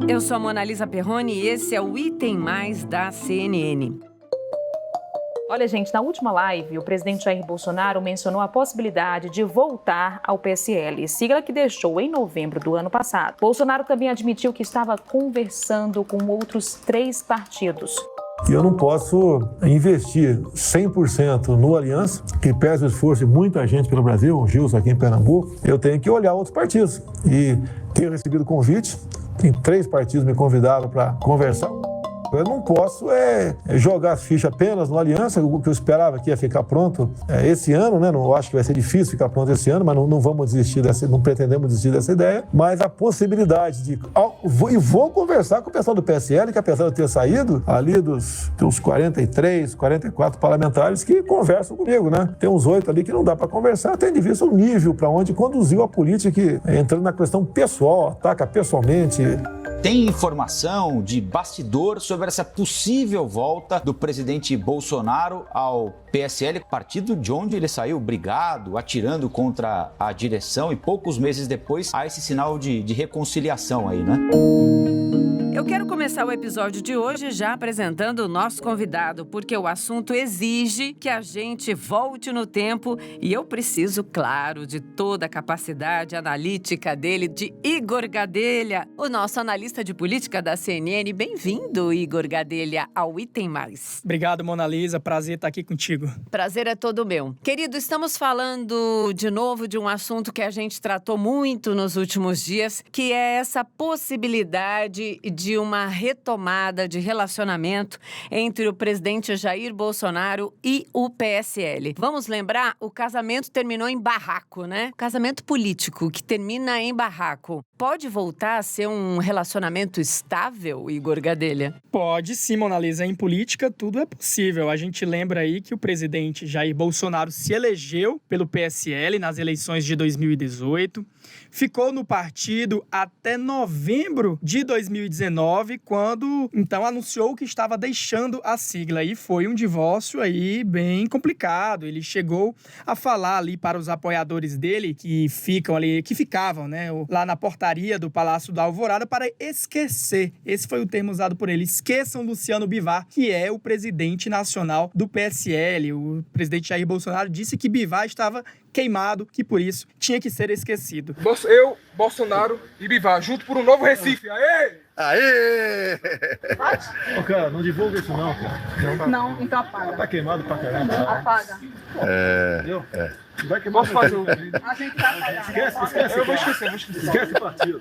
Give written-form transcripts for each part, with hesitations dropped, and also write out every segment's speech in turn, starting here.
Eu sou a Monalisa Perrone e esse é o Item Mais da CNN. Olha, gente, na última live, o presidente Jair Bolsonaro mencionou a possibilidade de voltar ao PSL, sigla que deixou em novembro do ano passado. Bolsonaro também admitiu que estava conversando com outros 3 partidos. E eu não posso investir 100% no Aliança, que pesa o esforço de muita gente pelo Brasil, o Gilson aqui em Pernambuco. Eu tenho que olhar outros partidos. E tenho recebido convite, tem 3 partidos me convidaram para conversar. Eu não posso jogar as fichas apenas no Aliança, o que eu esperava que ia ficar pronto esse ano, né? Não acho que vai ser difícil ficar pronto esse ano, mas não vamos desistir não pretendemos desistir dessa ideia. Mas a possibilidade de... E vou conversar com o pessoal do PSL, que apesar de eu ter saído ali dos 43, 44 parlamentares que conversam comigo, né? Tem uns 8 ali que não dá para conversar, tendo em vista o nível para onde conduziu a política, que entrando na questão pessoal, ataca pessoalmente. Tem informação de bastidor sobre essa possível volta do presidente Bolsonaro ao PSL, partido de onde ele saiu brigado, atirando contra a direção e poucos meses depois há esse sinal de reconciliação aí, né? Eu quero começar o episódio de hoje já apresentando o nosso convidado, porque o assunto exige que a gente volte no tempo e eu preciso, claro, de toda a capacidade analítica dele, de Igor Gadelha, o nosso analista de política da CNN. Bem-vindo, Igor Gadelha, ao Item Mais. Obrigado, Monalisa. Prazer estar aqui contigo. Prazer é todo meu. Querido, estamos falando de novo de um assunto que a gente tratou muito nos últimos dias, que é essa possibilidade de uma retomada de relacionamento entre o presidente Jair Bolsonaro e o PSL. Vamos lembrar, o casamento terminou em barraco, né? O casamento político que termina em barraco. Pode voltar a ser um relacionamento estável, Igor Gadelha? Pode sim, Monalisa. Em política, tudo é possível. A gente lembra aí que o presidente Jair Bolsonaro se elegeu pelo PSL nas eleições de 2018. Ficou no partido até novembro de 2019, quando então anunciou que estava deixando a sigla. E foi um divórcio aí bem complicado. Ele chegou a falar ali para os apoiadores dele que ficavam, né, lá na portaria do Palácio da Alvorada para esquecer. Esse foi o termo usado por ele. Esqueçam Luciano Bivar, que é o presidente nacional do PSL. O presidente Jair Bolsonaro disse que Bivar estava queimado, que por isso tinha que ser esquecido. Eu, Bolsonaro e Bivar, junto por um novo Recife. Aê! Aê! Ô, cara, não divulga isso não, cara. Não, então apaga. Tá queimado pra caramba. Apaga. Entendeu? Vai queimar. Posso fazer A gente vai apagar. Esquece. Eu vou esquecer. Esquece o partido.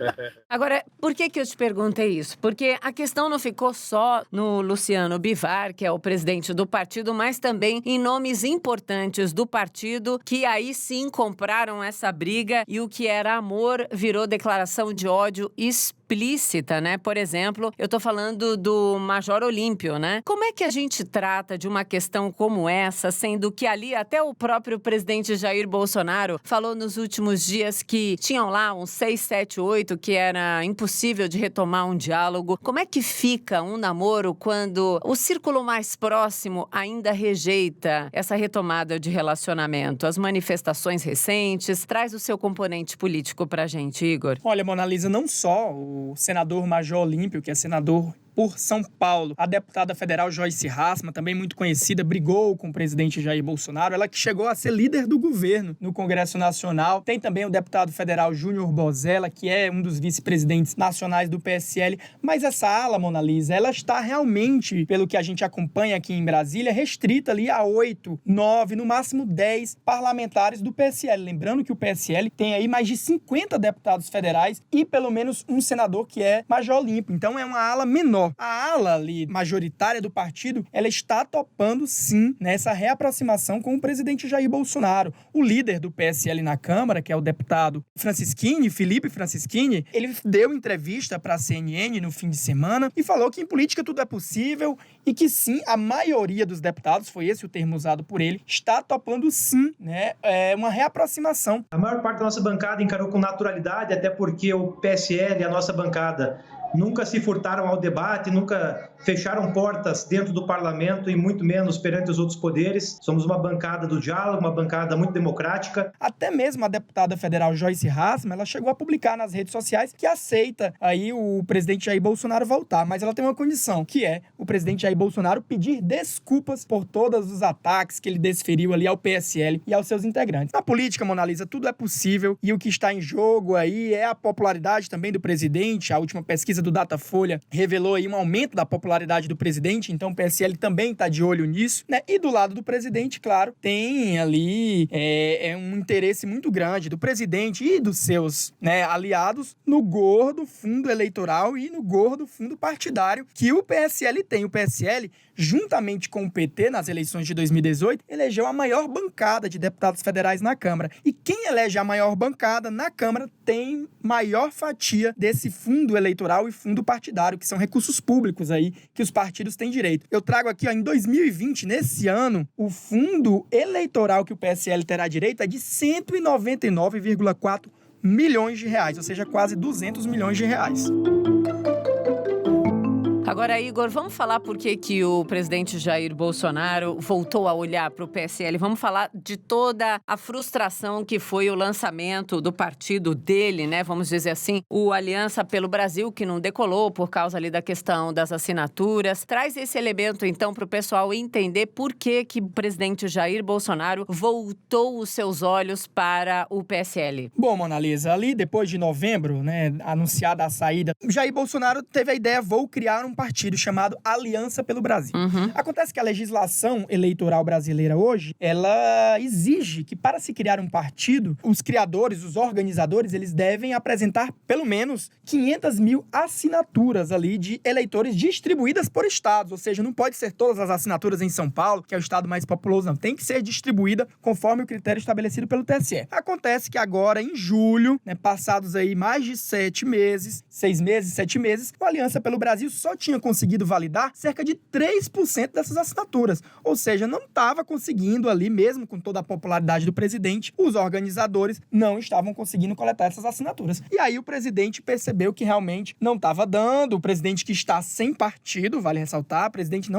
Agora, por que eu te perguntei isso? Porque a questão não ficou só no Luciano Bivar, que é o presidente do partido, mas também em nomes importantes do partido, que aí sim compraram essa briga e o que era amor virou declaração de ódio explícita, né? Por exemplo, eu tô falando do Major Olímpio, né? Como é que a gente trata de uma questão como essa, sendo que ali até o próprio presidente Jair Bolsonaro falou nos últimos dias que tinham lá uns 6, 7, 8 que era impossível de retomar um diálogo. Como é que fica um namoro quando o círculo mais próximo ainda rejeita essa retomada de relacionamento? As manifestações recentes, traz o seu componente político pra gente, Igor. Olha, Monalisa, não só o senador Major Olímpio, que é senador por São Paulo. A deputada federal Joyce Hasselmann, também muito conhecida, brigou com o presidente Jair Bolsonaro, ela que chegou a ser líder do governo no Congresso Nacional. Tem também o deputado federal Júnior Bozella, que é um dos vice-presidentes nacionais do PSL. Mas essa ala, Monalisa, ela está realmente, pelo que a gente acompanha aqui em Brasília, restrita ali a 8, 9, no máximo 10 parlamentares do PSL. Lembrando que o PSL tem aí mais de 50 deputados federais e pelo menos um senador que é Major Olímpio. Então é uma ala menor. A ala ali majoritária do partido, ela está topando sim nessa reaproximação com o presidente Jair Bolsonaro. O líder do PSL na Câmara, que é o deputado Felipe Francischini, ele deu entrevista para a CNN no fim de semana e falou que em política tudo é possível e que sim, a maioria dos deputados, foi esse o termo usado por ele, está topando sim, né, uma reaproximação. A maior parte da nossa bancada encarou com naturalidade, até porque o PSL, a nossa bancada, nunca se furtaram ao debate, nunca fecharam portas dentro do parlamento e muito menos perante os outros poderes. Somos uma bancada do diálogo, uma bancada muito democrática. Até mesmo a deputada federal Joyce Hasselmann, ela chegou a publicar nas redes sociais que aceita aí o presidente Jair Bolsonaro voltar, mas ela tem uma condição, que é o presidente Jair Bolsonaro pedir desculpas por todos os ataques que ele desferiu ali ao PSL e aos seus integrantes. Na política, Mona Lisa, tudo é possível e o que está em jogo aí é a popularidade também do presidente. A última pesquisa do Datafolha revelou aí um aumento da popularidade do presidente, então o PSL também está de olho nisso, né? E do lado do presidente, claro, tem ali um interesse muito grande do presidente e dos seus, né, aliados no gordo fundo eleitoral e no gordo fundo partidário que o PSL tem. O PSL, juntamente com o PT, nas eleições de 2018, elegeu a maior bancada de deputados federais na Câmara. E quem elege a maior bancada na Câmara tem maior fatia desse fundo eleitoral e fundo partidário, que são recursos públicos aí que os partidos têm direito. Eu trago aqui, ó, em 2020, nesse ano, o fundo eleitoral que o PSL terá direito é de 199,4 milhões de reais, ou seja, quase 200 milhões de reais. Agora, Igor, vamos falar por que o presidente Jair Bolsonaro voltou a olhar para o PSL. Vamos falar de toda a frustração que foi o lançamento do partido dele, né? Vamos dizer assim, o Aliança pelo Brasil, que não decolou por causa ali da questão das assinaturas. Traz esse elemento, então, para o pessoal entender por que o presidente Jair Bolsonaro voltou os seus olhos para o PSL. Bom, Mona Lisa, ali depois de novembro, né, anunciada a saída, Jair Bolsonaro teve a ideia, vou criar um partido chamado Aliança pelo Brasil. Acontece que a legislação eleitoral brasileira hoje, ela exige que para se criar um partido, os criadores, os organizadores, eles devem apresentar pelo menos 500 mil assinaturas ali de eleitores distribuídas por estados, ou seja, não pode ser todas as assinaturas em São Paulo, que é o estado mais populoso, não. Tem que ser distribuída conforme o critério estabelecido pelo TSE. Acontece que agora, em julho, né, passados aí mais de 7 meses, o Aliança pelo Brasil só tinha conseguido validar cerca de 3% dessas assinaturas. Ou seja, não estava conseguindo ali, mesmo com toda a popularidade do presidente, os organizadores não estavam conseguindo coletar essas assinaturas. E aí o presidente percebeu que realmente não estava dando. O presidente que está sem partido, vale ressaltar, o presidente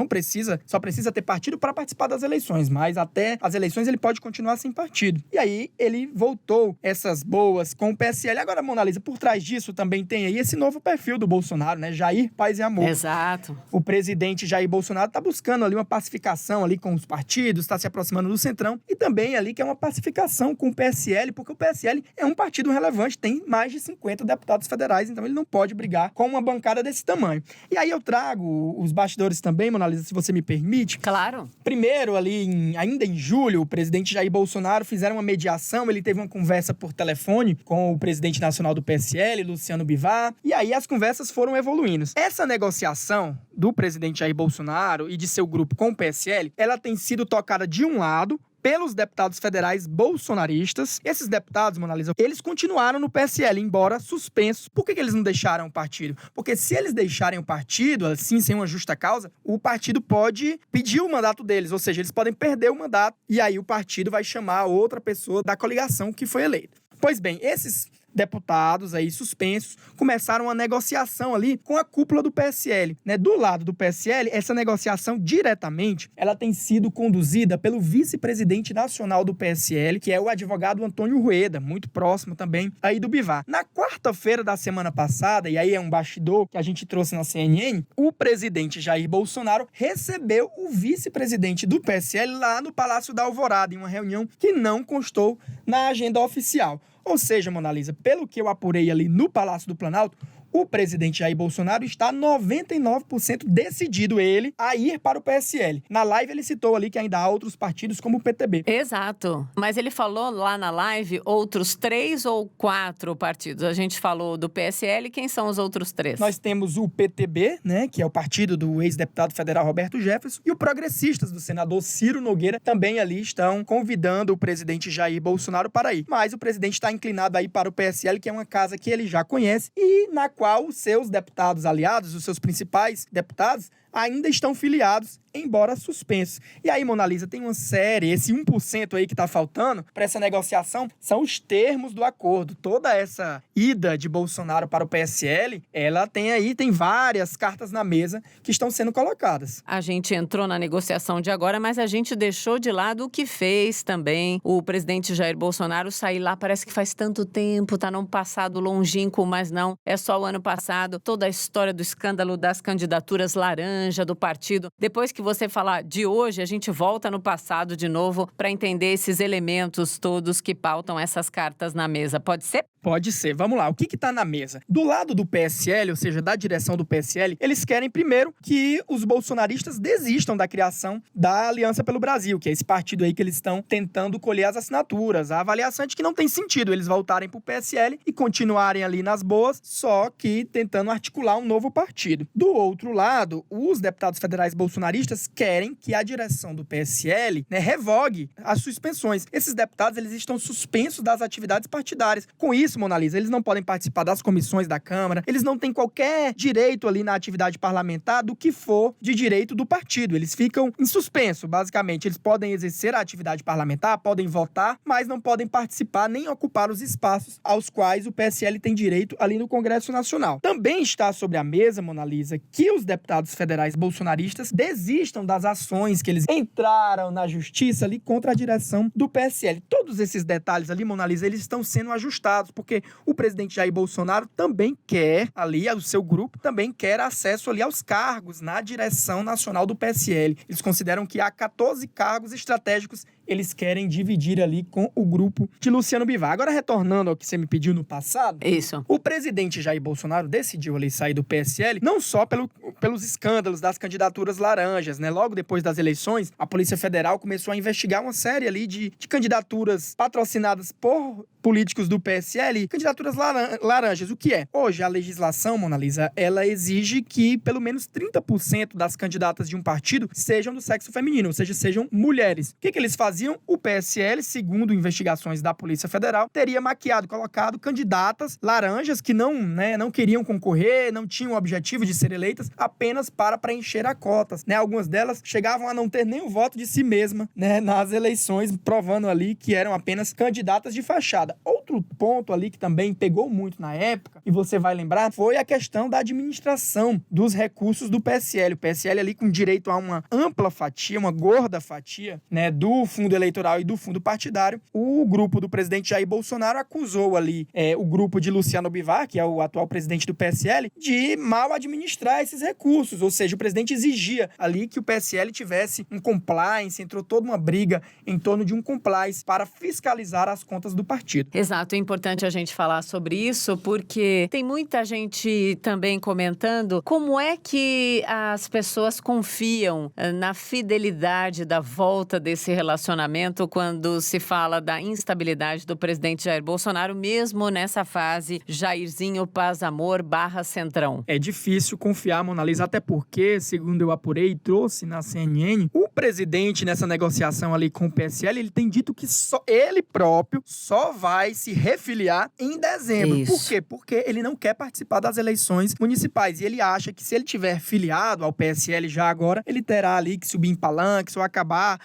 só precisa ter partido para participar das eleições, mas até as eleições ele pode continuar sem partido. E aí ele voltou essas boas com o PSL. Agora, Mona Lisa, por trás disso também tem aí esse novo perfil do Bolsonaro, né? Jair, Paz e Amor. Exato. O presidente Jair Bolsonaro está buscando ali uma pacificação ali com os partidos, está se aproximando do Centrão e também ali que é uma pacificação com o PSL, porque o PSL é um partido relevante, tem mais de 50 deputados federais, então ele não pode brigar com uma bancada desse tamanho. E aí eu trago os bastidores também, Mona Lisa, se você me permite. Claro. Primeiro, ali, ainda em julho, o presidente Jair Bolsonaro fizeram uma mediação, ele teve uma conversa por telefone com o presidente nacional do PSL, Luciano Bivar, e aí as conversas foram evoluindo. Essa negociação do presidente Jair Bolsonaro e de seu grupo com o PSL, ela tem sido tocada de um lado pelos deputados federais bolsonaristas. Esses deputados, Mona Lisa, eles continuaram no PSL, embora suspensos. Por que eles não deixaram o partido? Porque se eles deixarem o partido, assim, sem uma justa causa, o partido pode pedir o mandato deles, ou seja, eles podem perder o mandato e aí o partido vai chamar outra pessoa da coligação que foi eleita. Pois bem, esses deputados aí suspensos começaram uma negociação ali com a cúpula do PSL, né? Do lado do PSL, essa negociação diretamente, ela tem sido conduzida pelo vice-presidente nacional do PSL, que é o advogado Antônio Rueda, muito próximo também aí do Bivar. Na quarta-feira da semana passada, e aí é um bastidor que a gente trouxe na CNN, o presidente Jair Bolsonaro recebeu o vice-presidente do PSL lá no Palácio da Alvorada, em uma reunião que não constou na agenda oficial. Ou seja, Mona Lisa, pelo que eu apurei ali no Palácio do Planalto, o presidente Jair Bolsonaro está 99% decidido ele a ir para o PSL. Na live ele citou ali que ainda há outros partidos como o PTB. Exato. Mas ele falou lá na live outros 3 ou 4 partidos. A gente falou do PSL, quem são os outros 3? Nós temos o PTB, né, que é o partido do ex-deputado federal Roberto Jefferson, e o Progressistas do senador Ciro Nogueira também ali estão convidando o presidente Jair Bolsonaro para ir. Mas o presidente está inclinado aí para o PSL, que é uma casa que ele já conhece e na qual os seus deputados aliados, os seus principais deputados, ainda estão filiados, embora suspensos. E aí, Mona Lisa, tem uma série, esse 1% aí que está faltando para essa negociação, são os termos do acordo. Toda essa ida de Bolsonaro para o PSL, ela tem várias cartas na mesa que estão sendo colocadas. A gente entrou na negociação de agora, mas a gente deixou de lado o que fez também o presidente Jair Bolsonaro sair lá. Parece que faz tanto tempo, tá num passado longínquo, mas não, é só o ano passado. Toda a história do escândalo das candidaturas laranja do partido. Depois que você falar de hoje, a gente volta no passado de novo para entender esses elementos todos que pautam essas cartas na mesa. Pode ser? Pode ser. Vamos lá. O que está na mesa? Do lado do PSL, ou seja, da direção do PSL, eles querem primeiro que os bolsonaristas desistam da criação da Aliança pelo Brasil, que é esse partido aí que eles estão tentando colher as assinaturas. A avaliação é de que não tem sentido eles voltarem para o PSL e continuarem ali nas boas, só que tentando articular um novo partido. Do outro lado, os deputados federais bolsonaristas querem que a direção do PSL, revogue as suspensões. Esses deputados, eles estão suspensos das atividades partidárias. Com isso, Mona Lisa, eles não podem participar das comissões da Câmara, eles não têm qualquer direito ali na atividade parlamentar do que for de direito do partido. Eles ficam em suspenso, basicamente. Eles podem exercer a atividade parlamentar, podem votar, mas não podem participar nem ocupar os espaços aos quais o PSL tem direito ali no Congresso Nacional. Também está sobre a mesa, Mona Lisa, que os deputados federais bolsonaristas desistam das ações que eles entraram na justiça ali contra a direção do PSL. Todos esses detalhes ali, Mona Lisa, eles estão sendo ajustados, porque o presidente Jair Bolsonaro também quer, ali, o seu grupo também quer acesso ali aos cargos na direção nacional do PSL. Eles consideram que há 14 cargos estratégicos eles querem dividir ali com o grupo de Luciano Bivar. Agora, retornando ao que você me pediu no passado, Isso. O presidente Jair Bolsonaro decidiu ali sair do PSL, não só pelos escândalos das candidaturas laranjas, Logo depois das eleições, a Polícia Federal começou a investigar uma série ali de candidaturas patrocinadas por políticos do PSL, candidaturas laranjas. O que é? Hoje, a legislação, Mona Lisa, ela exige que pelo menos 30% das candidatas de um partido sejam do sexo feminino, ou seja, sejam mulheres. O que eles faziam? O PSL, segundo investigações da Polícia Federal, teria colocado candidatas laranjas que não queriam concorrer, não tinham o objetivo de ser eleitas, apenas para preencher a cotas. Algumas delas chegavam a não ter nem o voto de si mesma, nas eleições, provando ali que eram apenas candidatas de fachada. Outro ponto ali que também pegou muito na época, e você vai lembrar, foi a questão da administração dos recursos do PSL. O PSL ali com direito a uma ampla fatia, uma gorda fatia, do fundo eleitoral e do fundo partidário. O grupo do presidente Jair Bolsonaro acusou ali o grupo de Luciano Bivar, que é o atual presidente do PSL, de mal administrar esses recursos. Ou seja, o presidente exigia ali que o PSL tivesse um compliance, entrou toda uma briga em torno de um compliance para fiscalizar as contas do partido. Exato, é importante a gente falar sobre isso, porque tem muita gente também comentando como é que as pessoas confiam na fidelidade da volta desse relacionamento quando se fala da instabilidade do presidente Jair Bolsonaro, mesmo nessa fase Jairzinho Paz Amor /Centrão. É difícil confiar, Mona Lisa, até porque, segundo eu apurei e trouxe na CNN, o presidente nessa negociação ali com o PSL, ele tem dito que só ele próprio só vai se refiliar em dezembro. Isso. Por quê? Porque ele não quer participar das eleições municipais. E ele acha que se ele tiver filiado ao PSL já agora, ele terá ali que subir em palanque, isso vai acabar,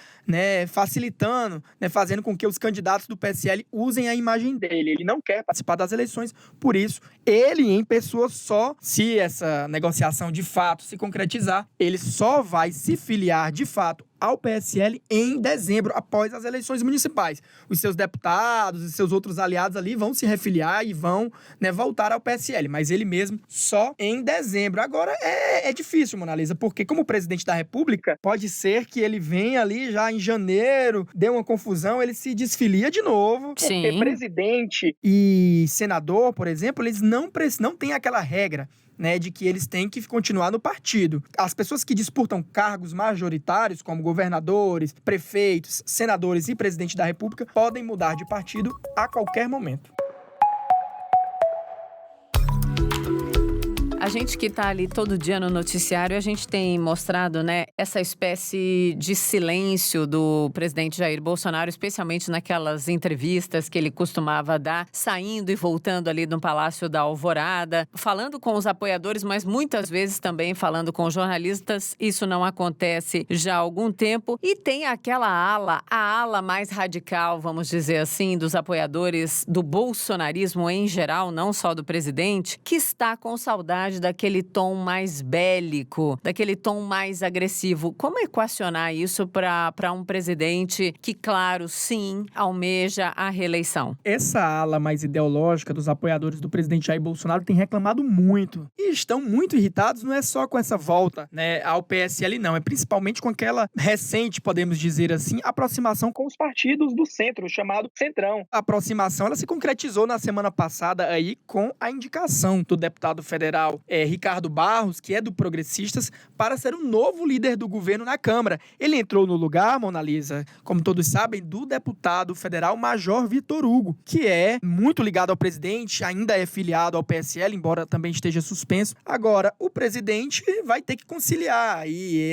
facilitando, fazendo com que os candidatos do PSL usem a imagem dele. Ele não quer participar das eleições, por isso, ele em pessoa só, se essa negociação de fato se concretizar, ele só vai se filiar de fato ao PSL em dezembro, após as eleições municipais. Os seus deputados e seus outros aliados ali vão se refiliar e vão voltar ao PSL, mas ele mesmo só em dezembro. Agora é difícil, Mona Lisa, porque como presidente da República, pode ser que ele venha ali já em janeiro, dê uma confusão, ele se desfilia de novo, Sim. Porque presidente e senador, por exemplo, eles não têm aquela regra de que eles têm que continuar no partido. As pessoas que disputam cargos majoritários, como governadores, prefeitos, senadores e presidente da República, podem mudar de partido a qualquer momento. A gente que tá ali todo dia no noticiário, a gente tem mostrado, né, essa espécie de silêncio do presidente Jair Bolsonaro, especialmente naquelas entrevistas que ele costumava dar, saindo e voltando ali no Palácio da Alvorada, falando com os apoiadores, mas muitas vezes também falando com jornalistas. Isso não acontece já há algum tempo. E tem aquela ala, a ala mais radical, vamos dizer assim, dos apoiadores do bolsonarismo em geral, não só do presidente, que está com saudade daquele tom mais bélico, daquele tom mais agressivo. Como equacionar isso para um presidente que, claro, sim, almeja a reeleição? Essa ala mais ideológica dos apoiadores do presidente Jair Bolsonaro tem reclamado muito. E estão muito irritados, não é só com essa volta, né, ao PSL, não. É principalmente com aquela recente, podemos dizer assim, aproximação com os partidos do centro, chamado Centrão. A aproximação, ela se concretizou na semana passada aí com a indicação do deputado federal Ricardo Barros, que é do Progressistas, para ser o novo líder do governo na Câmara. Ele entrou no lugar, Mona Lisa, como todos sabem, do deputado federal Major Vitor Hugo, que é muito ligado ao presidente, ainda é filiado ao PSL, embora também esteja suspenso. Agora, o presidente vai ter que conciliar aí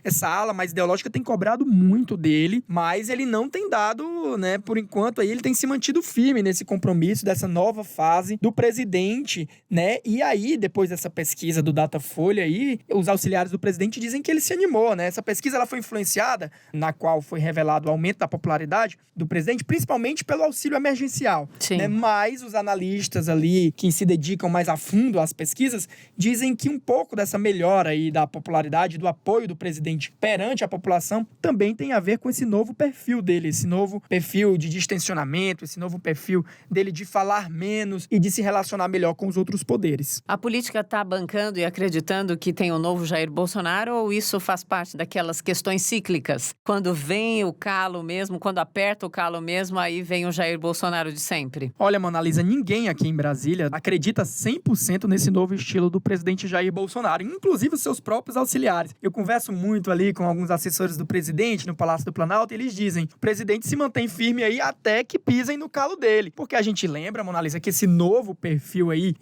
essa ala mais ideológica tem cobrado muito dele, mas ele não tem dado, né, por enquanto, aí ele tem se mantido firme nesse compromisso dessa nova fase do presidente, né, e aí, depois dessa pesquisa do Datafolha aí, os auxiliares do presidente dizem que ele se animou, né, essa pesquisa ela foi influenciada, na qual foi revelado o aumento da popularidade do presidente, principalmente pelo auxílio emergencial, né, mas os analistas ali, que se dedicam mais a fundo às pesquisas, dizem que um pouco dessa melhora aí da popularidade, do apoio do presidente perante a população, também tem a ver com esse novo perfil dele, esse novo perfil de distensionamento, esse novo perfil dele de falar menos e de se relacionar melhor com os outros poderes. A política está bancando e acreditando que tem o novo Jair Bolsonaro, ou isso faz parte daquelas questões cíclicas? Quando vem o calo mesmo, quando aperta o calo mesmo, aí vem o Jair Bolsonaro de sempre? Olha, Mona Lisa, ninguém aqui em Brasília acredita 100% nesse novo estilo do presidente Jair Bolsonaro, inclusive os seus próprios auxiliares. Eu converso muito ali com alguns assessores do presidente no Palácio do Planalto e eles dizem, o presidente se mantém firme aí até que pisem no calo dele. Porque a gente lembra, Mona Lisa, que esse novo perfil aí,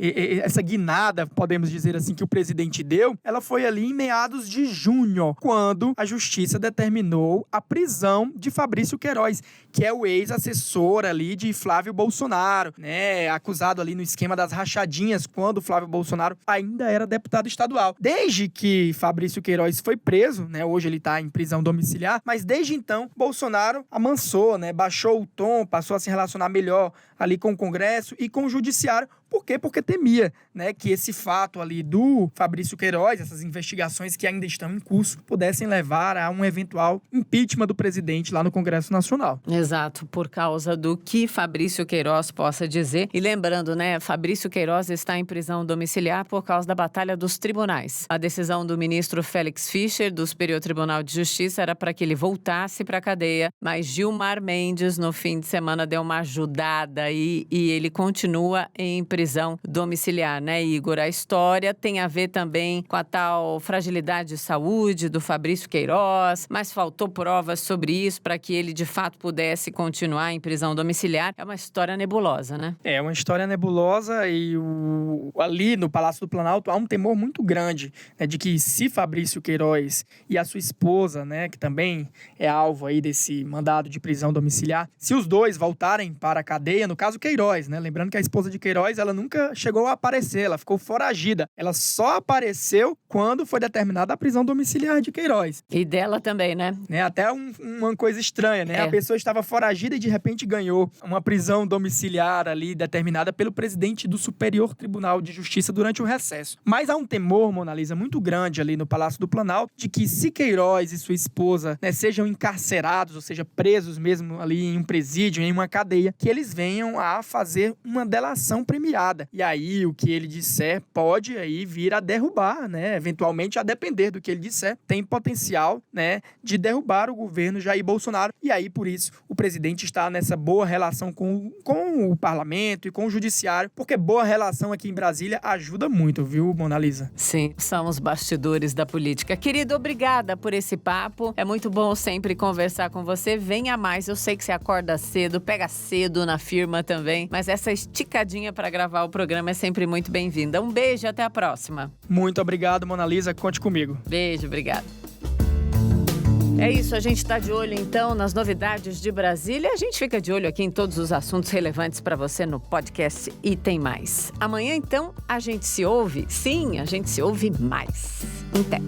essa guinada, podemos dizer assim, que o presidente deu, ela foi ali em meados de junho, quando a justiça determinou a prisão de Fabrício Queiroz, que é o ex-assessor ali de Flávio Bolsonaro, né, acusado ali no esquema das rachadinhas, quando Flávio Bolsonaro ainda era deputado estadual. Desde que Fabrício Queiroz foi preso, né, hoje ele está em prisão domiciliar, mas desde então, Bolsonaro amansou, né, baixou o tom, passou a se relacionar melhor ali com o Congresso e com o Judiciário. Por quê? Porque temia, né, que esse fato ali do Fabrício Queiroz, essas investigações que ainda estão em curso, pudessem levar a um eventual impeachment do presidente lá no Congresso Nacional. Exato, por causa do que Fabrício Queiroz possa dizer. E lembrando, né, Fabrício Queiroz está em prisão domiciliar por causa da batalha dos tribunais. A decisão do ministro Félix Fischer, do Superior Tribunal de Justiça, era para que ele voltasse para a cadeia, mas Gilmar Mendes, no fim de semana, deu uma ajudada e ele continua em prisão domiciliar, né, Igor? A história tem a ver também com a tal fragilidade de saúde do Fabrício Queiroz, mas faltou provas sobre isso para que ele, de fato, pudesse continuar em prisão domiciliar. É uma história nebulosa, né? É uma história nebulosa e ali no Palácio do Planalto há um temor muito grande, né, de que se Fabrício Queiroz e a sua esposa, né, que também é alvo aí desse mandado de prisão domiciliar, se os dois voltarem para a cadeia, no caso Queiroz, né, lembrando que a esposa de Queiroz, ela nunca chegou a aparecer, ela ficou foragida. Ela só apareceu quando foi determinada a prisão domiciliar de Queiroz. E dela também, né? Até uma coisa estranha, né? A pessoa estava foragida e de repente ganhou uma prisão domiciliar ali determinada pelo presidente do Superior Tribunal de Justiça durante o recesso. Mas há um temor, Mona Lisa, muito grande ali no Palácio do Planalto, de que se Queiroz e sua esposa, né, sejam encarcerados, ou seja, presos mesmo ali em um presídio, em uma cadeia, que eles venham a fazer uma delação premiada. E aí, o que ele disser pode aí vir a derrubar, né? Eventualmente, a depender do que ele disser, tem potencial, né, de derrubar o governo Jair Bolsonaro. E aí, por isso, o presidente está nessa boa relação com o parlamento e com o judiciário, porque boa relação aqui em Brasília ajuda muito, viu, Mona Lisa? Sim, são os bastidores da política. Querido, obrigada por esse papo. É muito bom sempre conversar com você. Venha mais. Eu sei que você acorda cedo, pega cedo na firma também, mas essa esticadinha para gravar gravar o programa é sempre muito bem-vinda. Um beijo e até a próxima. Muito obrigado, Mona Lisa. Conte comigo. Beijo, obrigada. É isso, a gente está de olho então nas novidades de Brasília. A gente fica de olho aqui em todos os assuntos relevantes para você no podcast E Tem Mais. Amanhã então a gente se ouve, sim, a gente se ouve mais. Até.